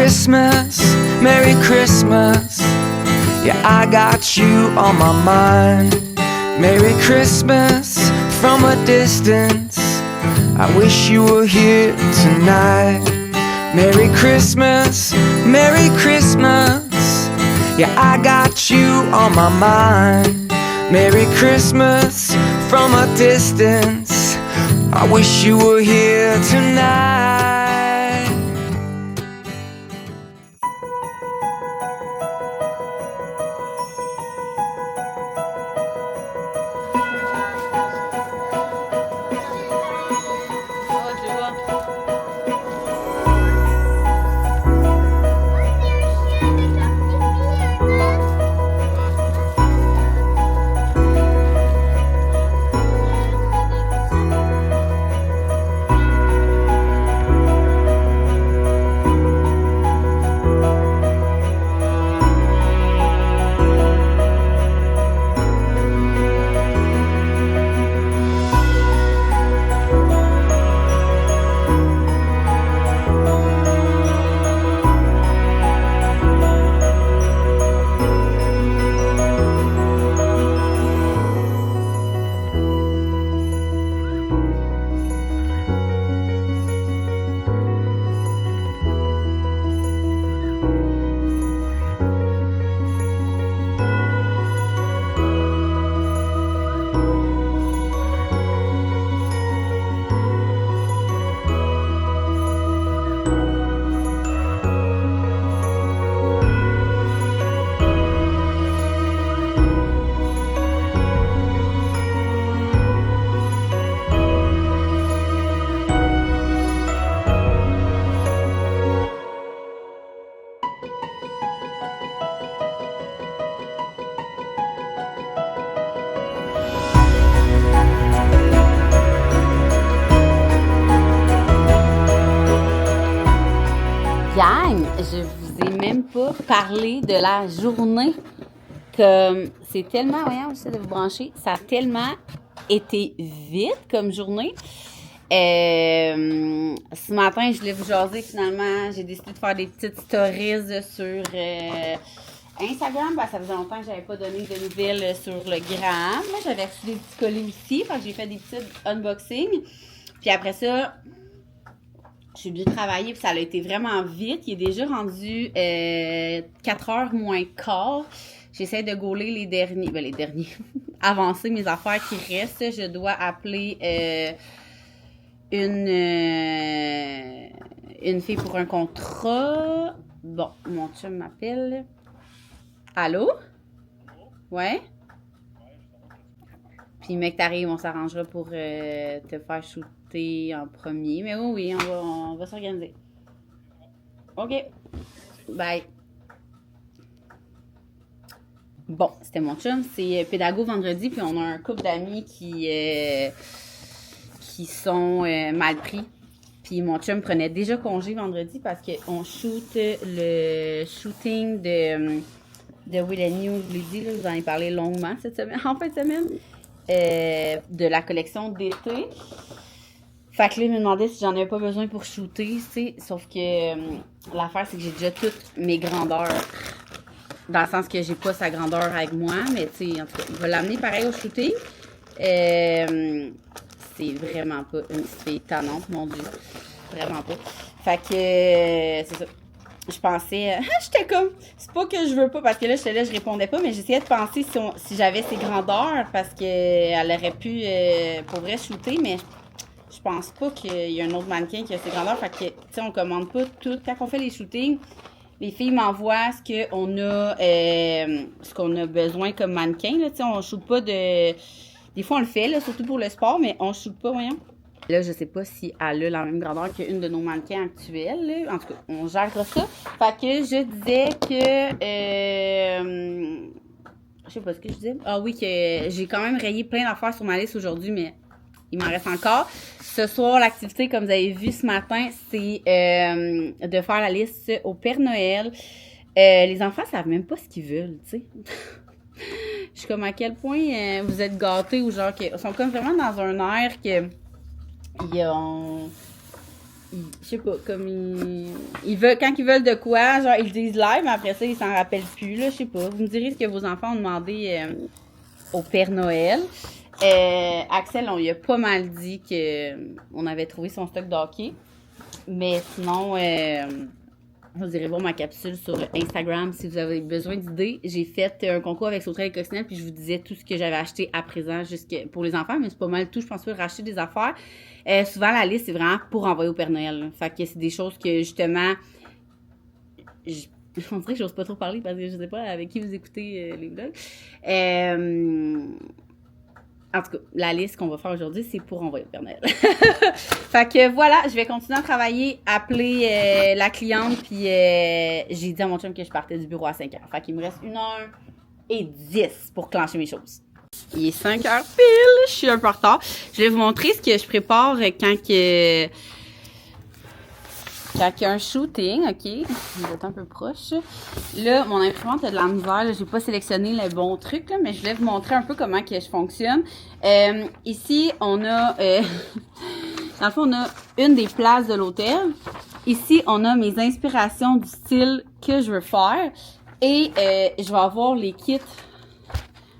Christmas, Merry Christmas. Yeah, I got you on my mind. Merry Christmas from a distance. I wish you were here tonight. Merry Christmas, Merry Christmas. Yeah, I got you on my mind. Merry Christmas from a distance. I wish you were here tonight. Gang, je vous ai même pas parlé de la journée. Comme c'est tellement, voyons, j'essaie de vous brancher, ça a tellement été vite comme journée. Ce matin, je voulais vous jaser finalement. J'ai décidé de faire des petites stories sur Instagram. Ça faisait longtemps que j'avais pas donné de nouvelles sur le gram. Là, j'avais reçu des petits colis aussi. Fait que j'ai fait des petits unboxings. Puis après ça, j'ai dû travailler, puis ça a été vraiment vite. Il est déjà rendu 4h moins quart. J'essaie de gauler les derniers, avancer mes affaires qui restent. Je dois appeler une fille pour un contrat. Bon, mon chum m'appelle. Allô? Ouais? Puis mec, t'arrives, on s'arrangera pour te faire shooter en premier. Mais oui, on va s'organiser. OK. Bye. Bon, c'était mon chum. C'est Pédago vendredi, puis on a un couple d'amis qui sont mal pris. Puis mon chum prenait déjà congé vendredi parce qu'on shoot le shooting de Will and You. Je l'ai dit, là, je vous en ai parlé longuement cette semaine, en fin de semaine. De la collection d'été. Fait que là, il me demandait si j'en avais pas besoin pour shooter, tu sais. Sauf que l'affaire, c'est que j'ai déjà toutes mes grandeurs. Dans le sens que j'ai pas sa grandeur avec moi, mais tu sais, en tout cas, il va l'amener pareil au shooting. C'est vraiment pas une petite fille tannante, mon Dieu. Vraiment pas. Fait que c'est ça. Je pensais, j'étais comme, c'est pas que je veux pas, parce que là, j'étais là, je répondais pas, mais j'essayais de penser si j'avais ses grandeurs, parce qu'elle aurait pu, pour vrai, shooter, mais je pense pas qu'il y a un autre mannequin qui a ses grandeurs, fait que, tu sais, on commande pas tout. Quand on fait les shootings, les filles m'envoient ce qu'on a besoin comme mannequin, là, tu sais, on shoot pas de, des fois on le fait, là, surtout pour le sport, mais on shoot pas, voyons. Là, je sais pas si elle a la même grandeur qu'une de nos mannequins actuels. Là. En tout cas, on gère ça. Fait que je disais que... je sais pas ce que je disais. Ah oui, que j'ai quand même rayé plein d'affaires sur ma liste aujourd'hui, mais il m'en reste encore. Ce soir, l'activité, comme vous avez vu ce matin, c'est de faire la liste au Père Noël. Les enfants savent même pas ce qu'ils veulent, tu sais. Je suis comme à quel point vous êtes gâtés ou genre... Ils sont comme vraiment dans un air que... je sais pas, comme ils veulent, quand ils veulent de quoi, genre, ils le disent live, mais après ça, ils s'en rappellent plus, là, je sais pas. Vous me direz ce que vos enfants ont demandé au Père Noël. Axel, on lui a pas mal dit qu'on avait trouvé son stock de hockey. Mais sinon, vous irez voir ma capsule sur Instagram si vous avez besoin d'idées. J'ai fait un concours avec Sauterelle et Coccinelle, puis je vous disais tout ce que j'avais acheté à présent pour les enfants, mais c'est pas mal tout. Je pense pas racheter des affaires. Souvent, la liste, c'est vraiment pour envoyer au Père Noël. Là. Fait que c'est des choses que, justement, on dirait que j'ose pas trop parler parce que je sais pas avec qui vous écoutez les vlogs. En tout cas, la liste qu'on va faire aujourd'hui, c'est pour envoyer au Père Noël. Fait que voilà, je vais continuer à travailler, appeler la cliente, puis j'ai dit à mon chum que je partais du bureau à 5h. Fait qu'il me reste 1h10 pour clencher mes choses. Il est 5h pile, je suis un peu en retard. Je vais vous montrer ce que je prépare quand il y a un shooting, ok? Je vais être un peu proche. Là, mon imprimante a de la misère. J'ai pas sélectionné le bon truc, là, mais je voulais vous montrer un peu comment que je fonctionne. Ici, on a... dans le fond, on a une des places de l'hôtel. Ici, on a mes inspirations du style que je veux faire. Et je vais avoir les kits,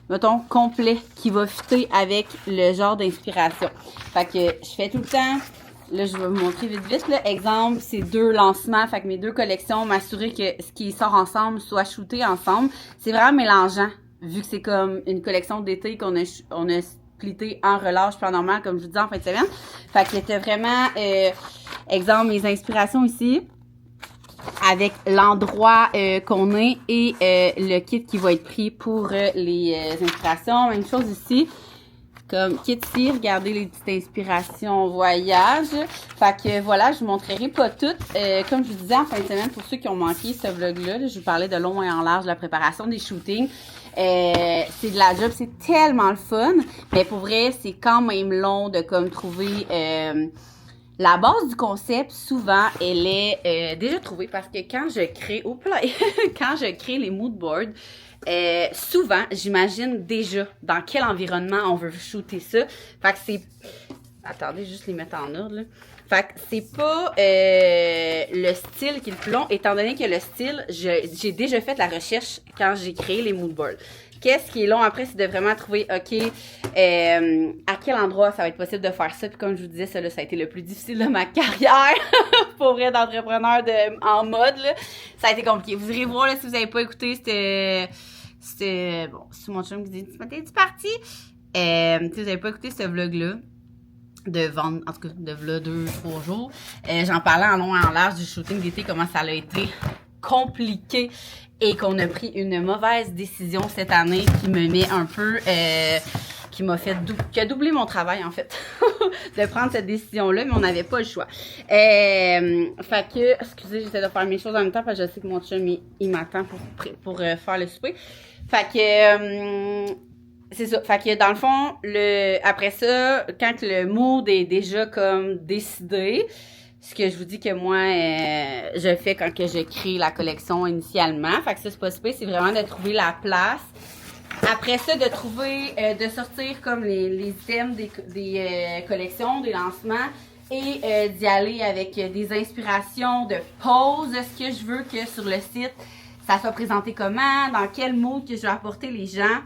mettons, complets, qui va fitter avec le genre d'inspiration. Fait que je fais tout le temps... Là, je vais vous montrer vite. Là. Exemple, c'est 2 lancements, fait que mes 2 collections, m'assurer que ce qui sort ensemble soit shooté ensemble. C'est vraiment mélangeant, vu que c'est comme une collection d'été qu'on a splitté en relâche, puis en normal, comme je vous disais, en fin de semaine. Fait que c'était vraiment, exemple, mes inspirations ici, avec l'endroit qu'on est et le kit qui va être pris pour les inspirations. Même chose ici. Comme kit ici, regardez les petites inspirations voyage. Fait que voilà, je vous montrerai pas toutes. Comme je vous disais en fin de semaine, pour ceux qui ont manqué ce vlog-là, je vous parlais de long et en large de la préparation des shootings. C'est de la job, c'est tellement le fun. Mais pour vrai, c'est quand même long de comme trouver... la base du concept, souvent, elle est déjà trouvée parce que quand je crée... quand je crée les mood boards, souvent, j'imagine déjà dans quel environnement on veut shooter ça. Fait que c'est... Attendez, juste les mettre en ordre, là. Fait que c'est pas le style qui est le plus long, étant donné que le style, j'ai déjà fait la recherche quand j'ai créé les mood boards. Qu'est-ce qui est long après, c'est de vraiment trouver, OK, à quel endroit ça va être possible de faire ça. Puis comme je vous disais, ça a été le plus difficile de ma carrière, pour vrai, d'entrepreneur en mode, là. Ça a été compliqué. Vous irez voir, là, si vous n'avez pas écouté, c'était bon, c'est mon chum qui dit, t'es parti? Si vous n'avez pas écouté ce vlog-là, de vendre, en tout cas, de v'là 2-3 jours, j'en parlais en long et en large du shooting d'été, comment ça a été compliqué et qu'on a pris une mauvaise décision cette année qui me met un peu, qui m'a fait qui a doublé mon travail en fait, de prendre cette décision-là, mais on n'avait pas le choix. Fait que, excusez, j'essaie de faire mes choses en même temps parce que je sais que mon chum, il m'attend pour faire le souper. Fait que, c'est ça. Fait que dans le fond, après ça, quand le mood est déjà comme décidé, ce que je vous dis que moi, je fais quand que je crée la collection initialement. Fait que ça, c'est pas super, c'est vraiment de trouver la place. Après ça, de trouver, de sortir comme les items des collections, des lancements et d'y aller avec des inspirations de pose. Ce que je veux que sur le site, ça soit présenté comment, dans quel mood que je vais apporter les gens.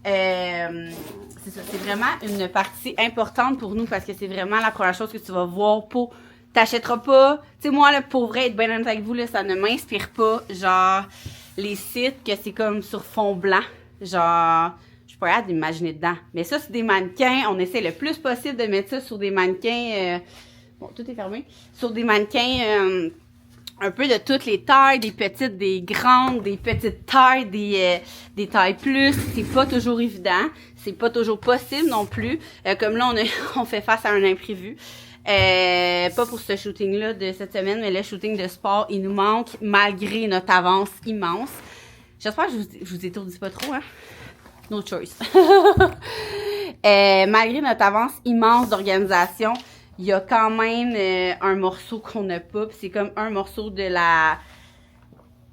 C'est ça, c'est vraiment une partie importante pour nous parce que c'est vraiment la première chose que tu vas voir pour... T'achèteras pas... Tu sais, moi, là, pour vrai, être bien honnête avec vous, là, ça ne m'inspire pas, genre, les sites que c'est comme sur fond blanc. Genre, je suis pas capable d'imaginer dedans. Mais ça, c'est des mannequins. On essaie le plus possible de mettre ça sur des mannequins... bon, tout est fermé. Sur des mannequins... un peu de toutes les tailles, des petites, des grandes, des petites tailles, des tailles plus. C'est pas toujours évident. C'est pas toujours possible non plus. Comme là, on fait face à un imprévu. Pas pour ce shooting-là de cette semaine, mais le shooting de sport, il nous manque malgré notre avance immense. J'espère que je vous étourdis pas trop, hein? No choice. Malgré notre avance immense d'organisation, il y a quand même un morceau qu'on n'a pas. C'est comme un morceau de la...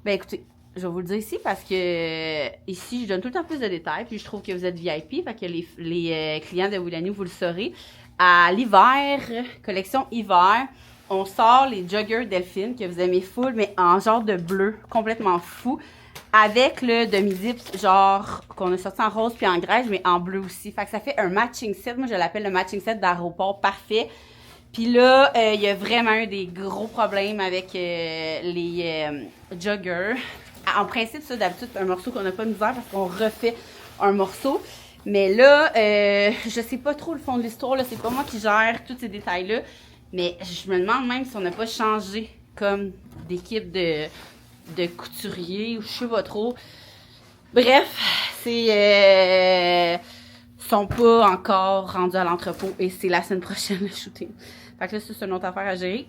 Ben écoutez, je vais vous le dire ici parce que ici, je donne tout le temps plus de détails. Puis je trouve que vous êtes VIP. Fait que les clients de Willany, vous le saurez. À l'hiver, collection hiver, on sort les joggers Delphine que vous aimez full, mais en genre de bleu, complètement fou, avec le demi-zip, genre qu'on a sorti en rose puis en grège, mais en bleu aussi. Fait que ça fait un matching set. Moi, je l'appelle le matching set d'aéroport parfait. Puis là, il y a vraiment eu des gros problèmes avec les joggers. En principe, ça, d'habitude, c'est un morceau qu'on n'a pas de misère parce qu'on refait un morceau. Mais là, je sais pas trop le fond de l'histoire, là. C'est pas moi qui gère tous ces détails-là. Mais je me demande même si on n'a pas changé comme d'équipe de couturier ou je sais pas trop. Bref, c'est... sont pas encore rendus à l'entrepôt et c'est la semaine prochaine le shooting. Fait que là, ça, c'est une autre affaire à gérer.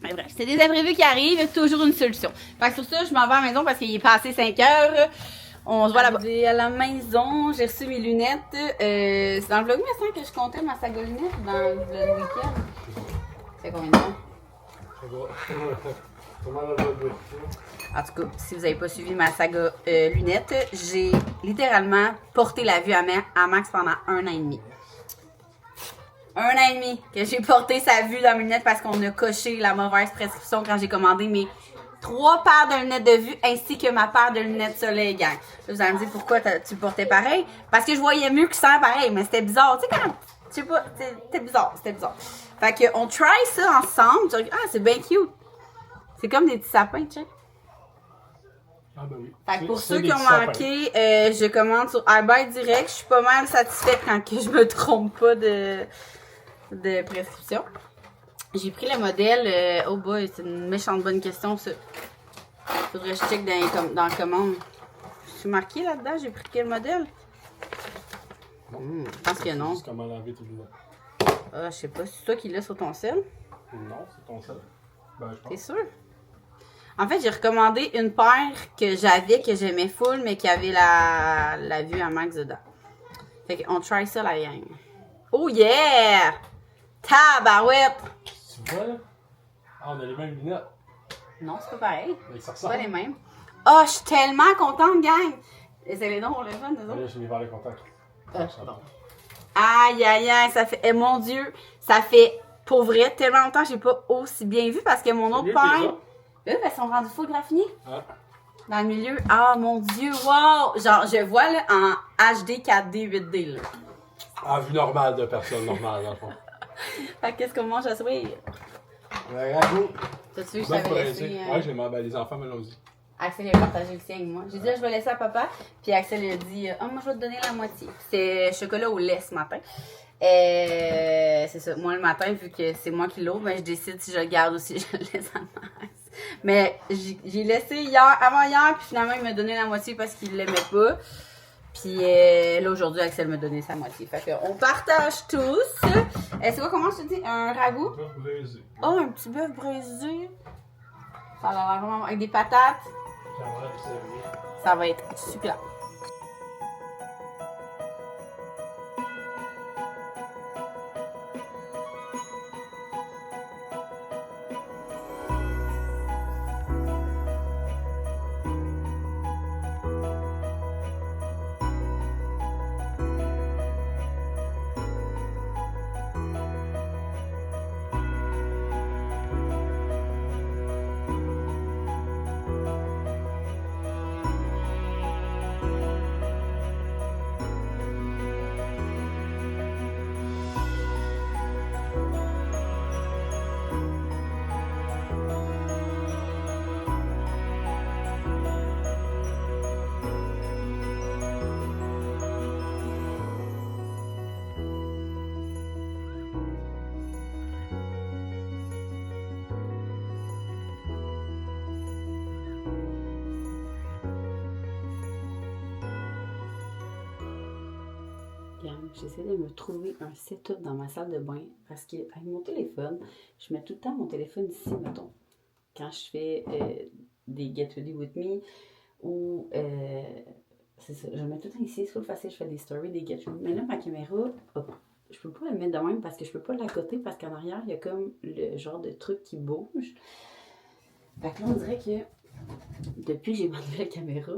Mais bref, c'est des imprévus qui arrivent, il y a toujours une solution. Fait que sur ça, je m'en vais à la maison parce qu'il est passé 5 heures. On se voit là-bas. À la maison, j'ai reçu mes lunettes. C'est dans le vlog mais que je comptais ma saga lunettes dans le week-end. Ça fait combien de temps? En tout cas, si vous n'avez pas suivi ma saga lunettes, j'ai littéralement porté la vue à Max pendant 1 an et demi. 1 an et demi que j'ai porté sa vue dans mes lunettes parce qu'on a coché la mauvaise prescription quand j'ai commandé mes 3 paires de lunettes de vue ainsi que ma paire de lunettes soleil gang. Là, vous allez me dire pourquoi tu le portais pareil? Parce que je voyais mieux que ça pareil, mais c'était bizarre. Tu sais quand, je sais pas, c'était bizarre. Fait que on try ça ensemble. Ah, c'est bien cute. C'est comme des petits sapins, tu sais. Ah ben oui. Fait que pour ceux qui ont manqué, je commande sur iBuy direct. Je suis pas mal satisfaite quand que je me trompe pas de prescription. J'ai pris le modèle. Oh boy, c'est une méchante bonne question ça. Faudrait que je check dans la commande. Je suis marquée là-dedans, j'ai pris quel modèle? Je pense que non. C'est comment laver tout le monde. Ah, je sais pas, c'est toi qui l'as sur ton sel? Non, c'est ton seul. Ben, je pense. T'es sûr? En fait, j'ai recommandé une paire que j'avais, que j'aimais full, mais qui avait la vue à max dedans. Fait qu'on try ça, la gang. Oh yeah! Tabarouette! Tu vois là? Ah, on a les mêmes lunettes. Non, c'est pas pareil. Mais ça C'est pas ressemble. les mêmes. Oh, je suis tellement contente, gang! C'est les noms pour le fun, nous Là, autres? je vais vers le contact. Aïe, aïe, aïe, ça fait... mon Dieu! Ça fait, pour vrai, tellement longtemps que j'ai pas aussi bien vu parce que mon autre mieux, paire... Eux, elles sont rendues full graffinées. Ah. Dans le milieu. Ah, mon Dieu, wow! Genre, je vois là en HD, 4D, 8D, là. Ah, vue normale de personne normale, dans le fond. Fait que qu'est-ce qu'on mange à soir? Ragoût. T'as-tu vu que je Bœuf t'avais braisé. laissé... Ouais, j'ai demandé, les enfants me l'ont dit. Axel a partagé le sien avec moi. J'ai dit, ah, je vais laisser à papa. Puis Axel a dit, ah, moi, je vais te donner la moitié. C'est chocolat au lait ce matin. C'est ça. Moi, le matin, vu que c'est moi qui l'ouvre, ben, je décide si je le garde ou si je le laisse à Max. Mais j'ai laissé avant hier, puis finalement, il m'a donné la moitié parce qu'il l'aimait pas. Puis là, aujourd'hui, Axel m'a donné sa moitié. Fait qu'on partage tous. C'est quoi, comment je te dis? Un ragoût? Bœuf braisé. Oh, un petit bœuf braisé. Ça a l'air vraiment... Avec des patates. J'aimerais le servir. Ça va être super. J'essaie de me trouver un setup dans ma salle de bain parce qu'avec mon téléphone, je mets tout le temps mon téléphone ici, mettons. Quand je fais des Get Ready With Me ou c'est ça, je le mets tout le temps ici, c'est trop facile, je fais des stories, des Get Ready. Mais là, ma caméra, je peux pas la mettre de même parce que je peux pas l'accoter parce qu'en arrière, il y a comme le genre de truc qui bouge. Fait que là, on dirait que depuis que j'ai ma nouvelle caméra,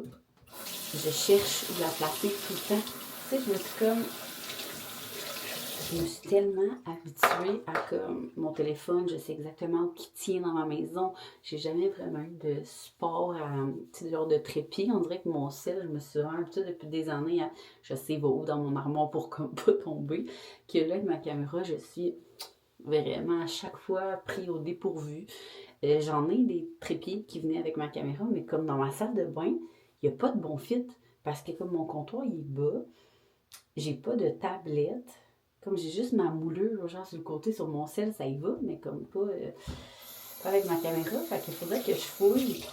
je cherche où la placer tout le temps. Tu sais, je me suis comme... je me suis tellement habituée à comme mon téléphone, je sais exactement où il tient dans ma maison. J'ai jamais vraiment eu de support à, tu sais, genre de trépied. On dirait que mon cell, je me suis vraiment habituée depuis des années à, je sais va où dans mon armoire pour comme pas tomber. Que là, avec ma caméra, je suis vraiment à chaque fois pris au dépourvu. J'en ai des trépieds qui venaient avec ma caméra, mais comme dans ma salle de bain, il n'y a pas de bon fit. Parce que comme mon comptoir il est bas, j'ai pas de tablette. Comme j'ai juste ma moulure, genre sur le côté, sur mon sel, ça y va, mais comme pas avec ma caméra. Fait qu'il faudrait que je fouille.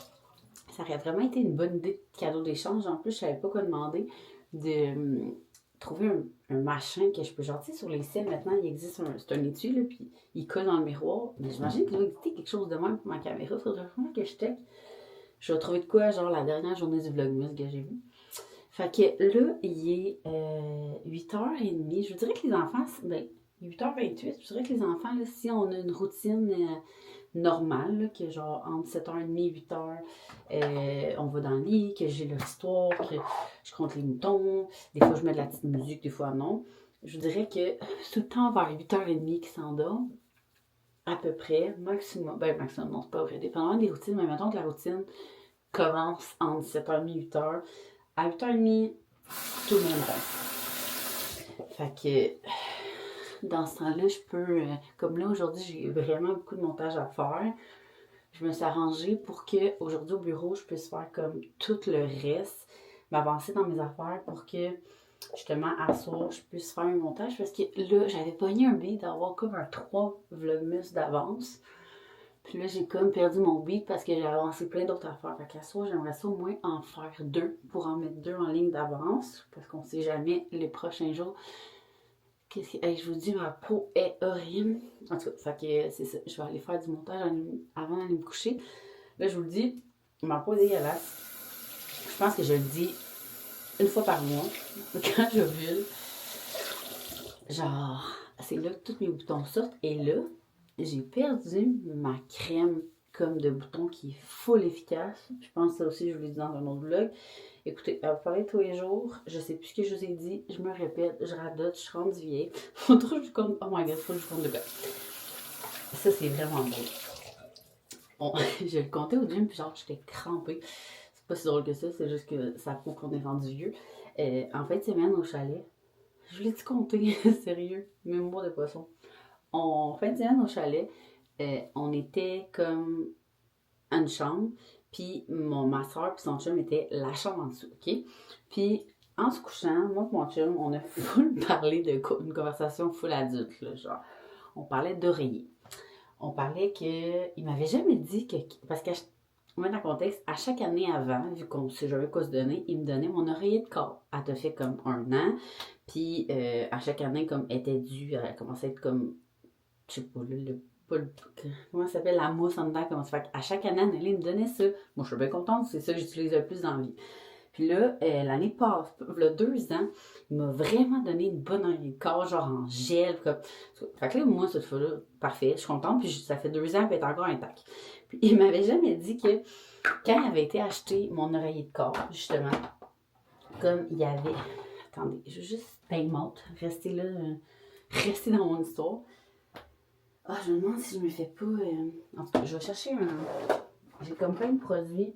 Ça aurait vraiment été une bonne idée de cadeau d'échange. En plus, je savais pas quoi demander. De trouver un machin que je peux, genre, tu sais, sur les cils, maintenant, il existe c'est un étui, là, puis il colle dans le miroir. Mais j'imagine qu'il doit exister quelque chose de même pour ma caméra. Faudrait vraiment que je check. Je vais trouver de quoi, genre, la dernière journée du Vlogmas que j'ai vu. Fait que là, il est 8h30. Je vous dirais que les enfants, ben, 8h28, je dirais que les enfants, là, si on a une routine normale, là, que genre entre 7h30 et 8h, on va dans le lit, que j'ai leur histoire, que je compte les moutons, des fois je mets de la petite musique, des fois non. Je vous dirais que tout le temps vers 8h30 qu'ils s'endorment, à peu près, maximum, non, c'est pas vrai, dépendamment des routines, mais mettons que la routine commence entre 7h30 et 8h. À 8h30, tout le monde reste. Fait que dans ce temps-là, je peux. Comme là, aujourd'hui, j'ai vraiment beaucoup de montage à faire. Je me suis arrangée pour que aujourd'hui au bureau, je puisse faire comme tout le reste, m'avancer dans mes affaires pour que justement à soir, je puisse faire un montage. Parce que là, j'avais pogné un beat d'avoir comme un 3 vlogmas d'avance. Puis là, j'ai comme perdu mon beat parce que j'ai avancé plein d'autres affaires. Fait qu'à soir, j'aimerais ça au moins en faire 2 pour en mettre 2 en ligne d'avance. Parce qu'on sait jamais les prochains jours. Je vous dis, ma peau est horrible. En tout cas, fait que c'est ça. Je vais aller faire du montage avant d'aller me coucher. Là, je vous le dis, ma peau est dégueulasse. Je pense que je le dis une fois par mois. Quand je ovule. Genre, c'est là que tous mes boutons sortent. Et là, j'ai perdu ma crème comme de bouton qui est full efficace. Je pense que ça aussi, je vous l'ai dit dans un autre vlog. Écoutez, à vous parler tous les jours, je sais plus ce que je vous ai dit, je me répète, je radote, je suis rendue vieille. Faudrait que je compte, oh my god, faut que je compte de quoi. Ça, c'est vraiment beau. Je le comptais au gym, puis genre, j'étais crampée. C'est pas si drôle que ça, c'est juste que ça prouve qu'on est rendu vieux. En fin de semaine, au chalet, je voulais-tu compter, sérieux, mémoire de poisson. En fin de semaine, au chalet, on était comme à une chambre, puis ma soeur puis son chum était la chambre en dessous, OK? Puis en se couchant, moi et mon chum, on a full parlé une conversation full adulte, là, genre. On parlait d'oreiller. On parlait que... Il m'avait jamais dit que... Parce que, on met dans le contexte, à chaque année avant, vu qu'on sait jamais quoi se donner, il me donnait mon oreiller de corps. Elle t'a fait comme 1 an, puis à chaque année, comme elle était due, elle commençait à être comme... Je sais pas, comment ça s'appelle, la mousse en dedans, comment ça fait. À chaque année, Anneli me donnait ça. Moi, je suis bien contente, c'est ça que j'utilise le plus dans la vie. Puis là, l'année passée, il y a 2 ans, il m'a vraiment donné une bonne oreiller de corps, genre en gel. Comme... Fait que là, moi, cette fois-là, parfait, je suis contente, puis ça fait 2 ans qu'elle est encore intacte. Puis il m'avait jamais dit que quand il avait été acheté mon oreiller de corps, justement, comme il y avait... Attendez, je vais juste time out, rester là, rester dans mon histoire. Ah, je me demande si je me fais pas... En tout cas, je vais chercher un... J'ai comme plein de produits.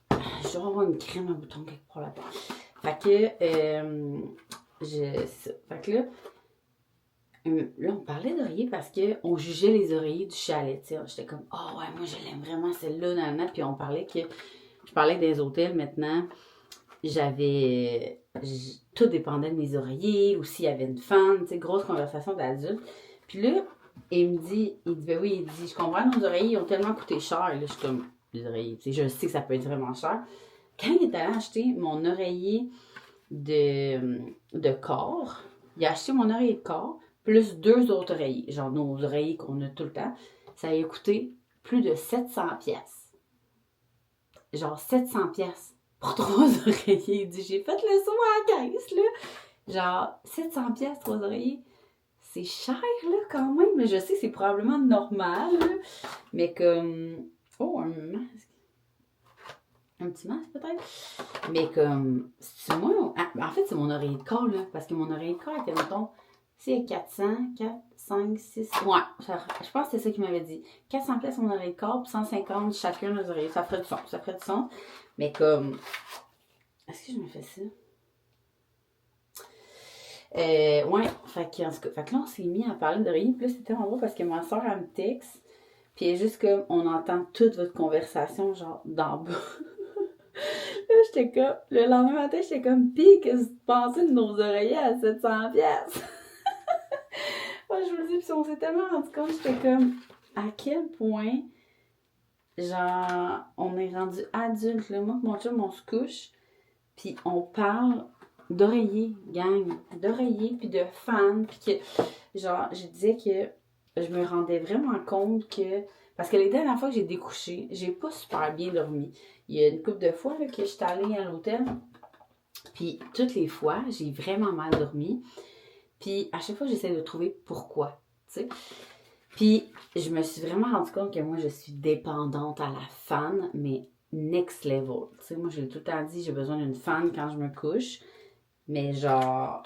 Je dois avoir une crème à boutons quelque part là-bas. Fait que... Fait que là... Là, on parlait d'oreiller parce qu'on jugeait les oreillers du chalet. T'sais. J'étais comme, oh ouais, moi je l'aime vraiment celle-là, nanana. Puis on parlait que... Je parlais des hôtels maintenant. Tout dépendait de mes oreillers, ou s'il y avait une fan, tu sais, grosse conversation d'adulte. Puis là, il dit, ben oui, il dit, je comprends, nos oreillers ont tellement coûté cher. Là, je suis comme, les oreillers, tu sais, je sais que ça peut être vraiment cher. Quand il est allé acheter mon oreiller de corps, il a acheté mon oreiller de corps, plus 2 autres oreillers, genre nos oreillers qu'on a tout le temps. Ça a coûté plus de 700 pièces. Genre 700 pièces pour 3 oreillers. Il dit, j'ai fait le saut à la caisse, là. Genre 700 pièces 3 oreillers. C'est cher, là, quand même. Mais je sais que c'est probablement normal, là. Mais comme... Oh, un masque. Un petit masque, peut-être. Mais comme... C'est moi... En fait, c'est mon oreiller de corps, là. Parce que mon oreiller de corps était, mettons, Ici, il y a 400, 4, 5, 6... Ouais, je pense que c'est ça qu'il m'avait dit. 400 pièces mon oreille de corps, puis 150 chacun nos oreilles. Ça ferait du son, ça ferait du son. Mais comme... Est-ce que je me fais ça? Ouais, fait que, en tout cas, fait que là, on s'est mis à parler d'oreiller. Puis là, c'était tellement drôle parce que ma soeur, elle me texte. Puis elle est juste comme, on entend toute votre conversation, genre, d'en bas. Là, j'étais comme, le lendemain matin, j'étais comme, pis, qu'est-ce que tu pensais de nos oreillers à 700 pièces? Moi, je vous le dis, puis on s'est tellement rendu compte, j'étais comme, à quel point, genre, on est rendu adulte, là. Moi, mon chum, on se couche, puis on parle d'oreiller, gang, d'oreiller, puis de fans, puis que, genre, je disais que je me rendais vraiment compte que, parce que les dernières fois que j'ai découché, j'ai pas super bien dormi. Il y a une couple de fois là, que j'étais allée à l'hôtel, puis toutes les fois, j'ai vraiment mal dormi. Puis à chaque fois, j'essaie de trouver pourquoi, tu sais. Puis je me suis vraiment rendu compte que moi, je suis dépendante à la fan, mais next level. Tu sais, moi, j'ai tout le temps dit, j'ai besoin d'une fan quand je me couche. Mais genre,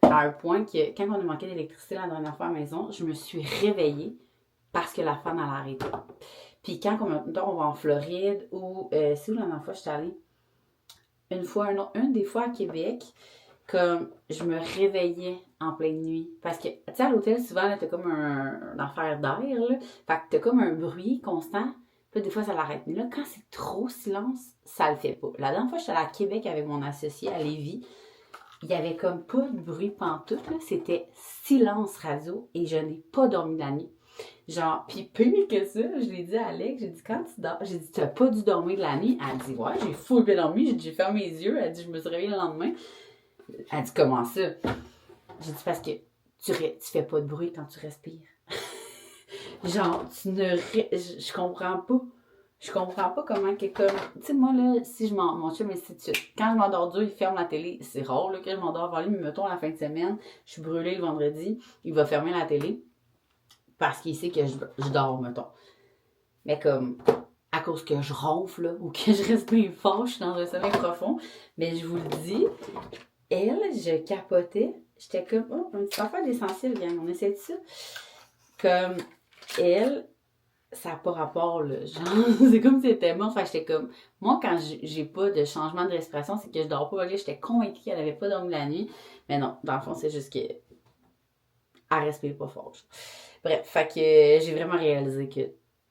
à un point que quand on a manqué d'électricité la dernière fois à la maison, je me suis réveillée parce que la fan a arrêté. Puis quand on va en Floride ou c'est où la dernière fois je suis allée? Une des fois à Québec, comme je me réveillais en pleine nuit. Parce que, tu sais, à l'hôtel, souvent, là, t'as comme un affaire d'air, là. Fait que t'as comme un bruit constant. Puis là, des fois, ça l'arrête. Mais là, quand c'est trop silence, ça le fait pas. La dernière fois, je suis allée à Québec avec mon associé à Lévis. Il y avait comme pas de bruit pantoute, là. C'était silence radio et je n'ai pas dormi la nuit. Genre, pis pire que ça, je l'ai dit à Alex, j'ai dit, quand tu dors, j'ai dit, t'as pas dû dormir de la nuit? Elle dit, ouais, j'ai full bien dormi, j'ai dit, j'ai fermé les yeux, elle dit, je me suis réveillée le lendemain. Elle dit, comment ça? J'ai dit, parce que tu fais pas de bruit quand tu respires. Genre, je comprends pas. Je comprends pas comment que comme... Tu sais, moi, là, si je m'en... Mon chum, mais c'est tout. Quand je m'endors dur, il ferme la télé. C'est rare, là, que je m'endors avant lui, mais mettons, la fin de semaine, je suis brûlée le vendredi, il va fermer la télé parce qu'il sait que je dors, mettons. Mais comme, à cause que je ronfle, là, ou que je respire fort, je suis dans un sommeil profond. Mais je vous le dis, elle, je capotais. J'étais comme, oh, un petit affaire d'essentiel, gang, on essaie de ça. Comme, elle... ça n'a pas rapport, là. Genre, c'est comme si c'était mort. Fait que j'étais comme... Moi, quand j'ai pas de changement de respiration, c'est que je dors pas. Là, j'étais convaincue qu'elle avait pas dormi la nuit. Mais non, dans le fond, c'est juste que... elle respire pas fort. Bref, fait que j'ai vraiment réalisé que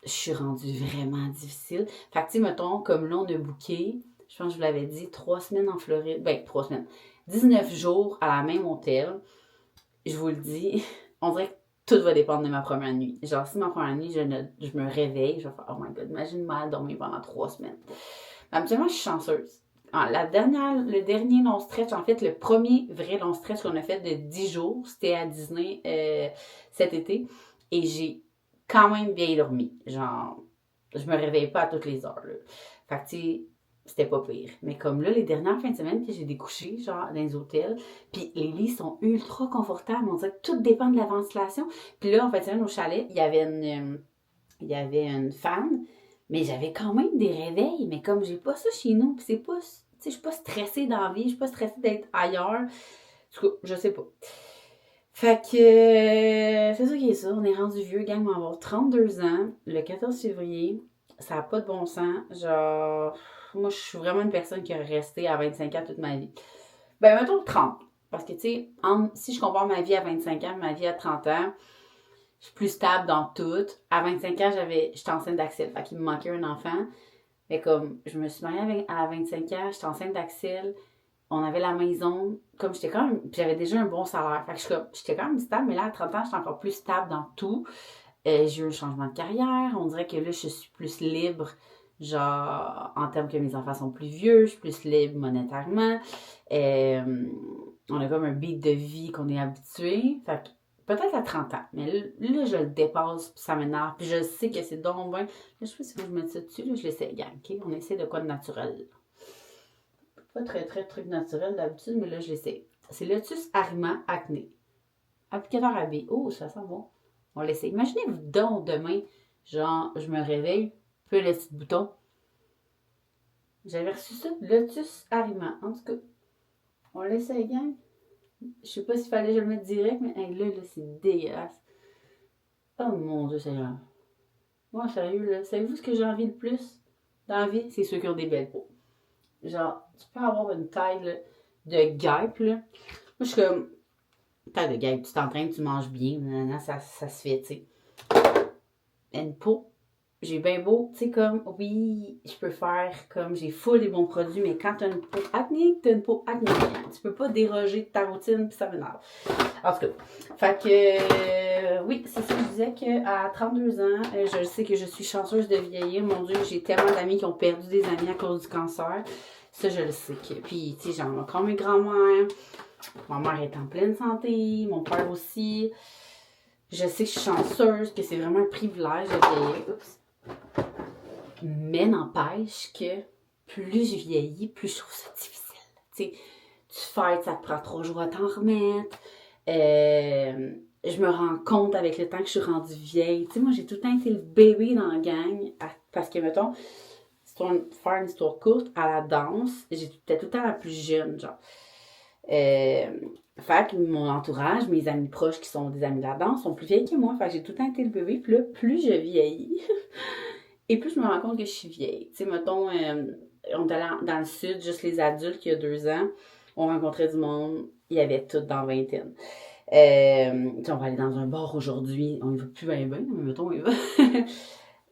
je suis rendue vraiment difficile. Fait que, tu sais, mettons, comme là, on a booké, je pense que je vous l'avais dit, 3 semaines en Floride. Ben, 3 semaines. 19 jours à la même hôtel. Je vous le dis, on dirait que tout va dépendre de ma première nuit. Genre, si ma première nuit, je me réveille, je vais faire, oh my god, imagine mal dormir pendant 3 semaines. Mais habituellement, je suis chanceuse. Le dernier long stretch, en fait, le premier vrai long stretch qu'on a fait de 10 jours, c'était à Disney cet été. Et j'ai quand même bien dormi. Genre, je me réveille pas à toutes les heures, là. Fait que, tu sais, c'était pas pire. Mais comme là, les dernières fins de semaine que j'ai découché, genre, dans les hôtels, puis les lits sont ultra confortables. On dirait que tout dépend de la ventilation. Puis là, en fin de semaine, au chalet, il y avait une fan, mais j'avais quand même des réveils. Mais comme j'ai pas ça chez nous, puis c'est pas... Tu sais, je suis pas stressée dans la vie, je suis pas stressée d'être ailleurs. En tout cas, je sais pas. Fait que, c'est ça qui est ça. On est rendu vieux, gang, on va avoir 32 ans, le 14 février. Ça n'a pas de bon sens. Genre, moi, je suis vraiment une personne qui a resté à 25 ans toute ma vie. Ben, mettons 30. Parce que, tu sais, si je compare ma vie à 25 ans, ma vie à 30 ans, je suis plus stable dans tout. À 25 ans, j'étais enceinte d'Axel. Fait qu'il me manquait un enfant. Mais comme, je me suis mariée à 25 ans, j'étais enceinte d'Axel. On avait la maison. Comme j'étais quand même... Puis j'avais déjà un bon salaire. Fait que j'étais quand même stable. Mais là, à 30 ans, j'étais encore plus stable dans tout. J'ai eu un changement de carrière. On dirait que là, je suis plus libre. Genre, en termes que mes enfants sont plus vieux. Je suis plus libre monétairement. On a comme un beat de vie qu'on est habitué. Fait que peut-être à 30 ans. Mais là, je le dépasse, puis ça m'énerve. Puis je sais que c'est donc bien. Là, je sais pas si je mets ça dessus, là, je l'essaie, gang, OK? On essaie de quoi de naturel. Pas très, très truc naturel d'habitude, mais là, je l'essaie. C'est Lotus Arima Acné. Applicateur à billes. Oh, ça sent bon. On l'essaie. Imaginez-vous donc demain, genre, je me réveille, puis le petit bouton. J'avais reçu ça, Lotus Arima. En tout cas, on l'essaie, gang. Je sais pas s'il fallait que je le mette direct, mais hey, là, c'est dégueulasse. Oh mon Dieu, Seigneur. Moi, sérieux, là, savez-vous ce que j'ai envie le plus dans la vie? C'est ceux qui ont des belles peaux. Genre, tu peux avoir une taille là, de guêpe, là. Moi, je suis comme, taille de guêpe, tu t'entraînes, tu manges bien, ça se fait, tu sais. Une peau, j'ai bien beau, tu sais, comme, oui, je peux faire comme, j'ai full des bons produits, mais quand t'as une peau acnéique, t'as une peau acnéique. Tu peux pas déroger de ta routine, puis ça m'énerve. En tout cas, fait que, oui, c'est ça que je disais qu'à 32 ans, je sais que je suis chanceuse de vieillir. Mon Dieu, j'ai tellement d'amis qui ont perdu des amis à cause du cancer. Ça, je le sais. Puis, tu sais, j'ai encore mes grands-mères. Ma mère est en pleine santé, mon père aussi. Je sais que je suis chanceuse, que c'est vraiment un privilège de vieillir. Oups. Mais n'empêche que plus je vieillis, plus je trouve ça difficile. Tu sais, tu fêtes, ça te prend 3 jours à t'en remettre. Je me rends compte avec le temps que je suis rendue vieille. Tu sais, moi, j'ai tout le temps été le bébé dans la gang. Parce que, mettons, faire une histoire courte, à la danse, j'étais tout le temps la plus jeune, genre. Fait que mon entourage, mes amis proches qui sont des amis de la danse, sont plus vieilles que moi. Fait que j'ai tout le temps été le bébé. Puis là, plus je vieillis, et plus je me rends compte que je suis vieille. Tu sais, mettons, on est allé dans le sud, juste les adultes, il y a 2 ans, on rencontrait du monde, il y avait tout dans vingtaine. On va aller dans un bar aujourd'hui, on y va plus bien, mais mettons, on y va.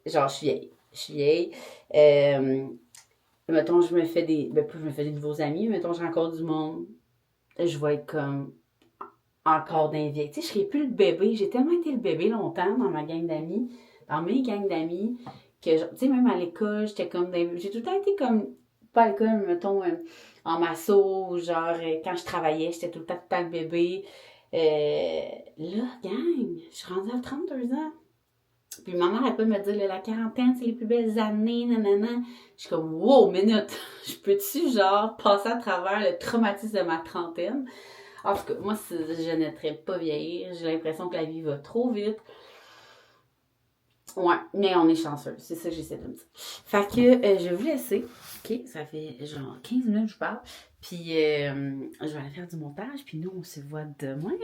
Genre, je suis vieille. Je suis vieille. Mettons, je me fais des nouveaux amis, mettons, je rencontre du monde, je vais être comme encore d'un vieille. Tu sais, je serais plus le bébé. J'ai tellement été le bébé longtemps dans ma gang d'amis, dans mes gangs d'amis, que, tu sais, même à l'école, j'étais comme j'ai tout le temps été comme, pas à l'école, mais mettons, en masso, genre, quand je travaillais, j'étais tout le temps le bébé. Là, gang, je suis rendue à 32 ans. Puis ma mère, elle peut me dire, là, la quarantaine, c'est les plus belles années, nanana. Je suis comme, wow, minute! Je peux-tu, genre, passer à travers le traumatisme de ma trentaine? En tout cas, moi, je n'aimerais pas vieillir. J'ai l'impression que la vie va trop vite. Ouais, mais on est chanceux. C'est ça que j'essaie de me dire. Fait que je vais vous laisser. OK, ça fait genre 15 minutes que je parle. Puis je vais aller faire du montage. Puis nous, on se voit demain.